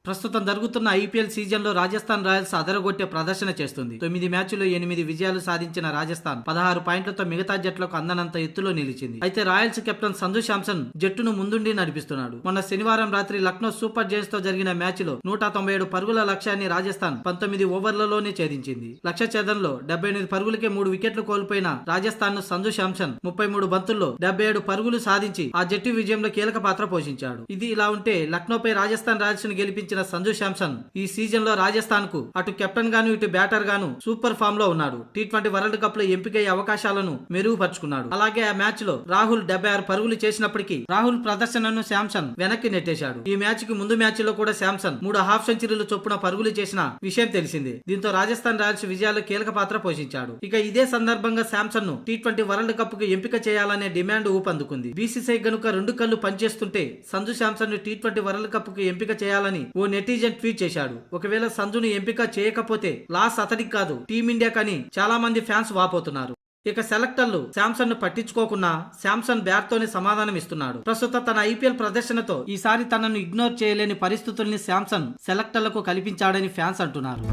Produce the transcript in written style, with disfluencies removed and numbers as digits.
ప్రస్తుతం జరుగుతున్న IPL season లో రాజస్థాన్ రాయల్స్ అదరగొట్టే ప్రదర్శన చేస్తుంది. 9 మ్యాచ్ల్లో 8 విజయాలు సాధించిన రాజస్థాన్ 16 పాయింట్లతో మిగతా జట్లకు అందనంత ఎత్తులో నిలిచింది. అయితే రాయల్స్ కెప్టెన్ సంజు శాంసన్ జట్టును ముందుండి నడిపిస్తున్నాడు. మొన్న శనివారం రాత్రి లక్నో సూపర్ జైంట్స్ తో జరిగిన మ్యాచ్ లో 197 పరుగుల లక్ష్యాన్ని రాజస్థాన్ 19 ఓవర్లలోనే ఛేదించింది. లక్ష్య ఛేదనలో 78 పరుగులకే 3 వికెట్లు కోల్పోయిన రాజస్థాన్ ను సంజు శాంసన్ 33 బంతుల్లో 77 పరుగులు సాధించి ఆ జట్టు విజయంలో కీలక పాత్ర పోషించాడు. ఇది ఇలా ఉంటే లక్నోపై రాజస్థాన్ రాయల్స్ ను గెలిపించిన సంజు శాంసన్ ఈ సీజన్ లో రాజస్థాన్ కు అటు కెప్టెన్ గాను ఇటు బ్యాటర్ గాను సూపర్ ఫామ్ లో ఉన్నాడు. టీ20 వరల్డ్ కప్ లో ఎంపికయ్యే అవకాశాలను మెరుగుపరుచుకున్నాడు. అలాగే ఆ మ్యాచ్ లో రాహుల్ 76 పరుగులు చేసినప్పటికీ రాహుల్ ప్రదర్శనను శాంసన్ వెనక్కి నెట్టేశాడు. ఈ మ్యాచ్ కి ముందు మ్యాచ్ లో కూడా శాంసన్ 3 హాఫ్ సెంచరీలు చొప్పున పరుగులు చేసిన విషయం తెలిసిందే. దీంతో రాజస్థాన్ రాయల్స్ విజయాల్లో కీలక పాత్ర పోషించాడు. ఇక ఇదే సందర్భంగా శాంసన్ ను టీ20 వరల్డ్ కప్ కు ఎంపిక చేయాలనే డిమాండ్ ఊపందుకుంది. బీసీసీ గనుక 2 కళ్లు పనిచేస్తుంటే సంజు శాంసన్ ను టీ20 వరల్డ్ కప్ కు ఎంపిక చేయాలని ఓ నెటిజన్ ట్వీట్ చేశాడు. ఒకవేళ సంజును ఎంపిక చేయకపోతే లాస్ అతడికి కాదు టీమిండియా కని చాలా మంది ఫ్యాన్స్ వాపోతున్నారు. ఇక సెలెక్టర్లు శాంసన్ ను పట్టించుకోకుండా శాంసన్ బ్యాట్ తోనే సమాధానం ఇస్తున్నాడు. ప్రస్తుతం తన ఐపీఎల్ ప్రదర్శనతో ఈసారి తనను ఇగ్నోర్ చేయలేని పరిస్థితుల్ని శాంసన్ సెలెక్టర్లకు కల్పించాడని ఫ్యాన్స్ అంటున్నారు.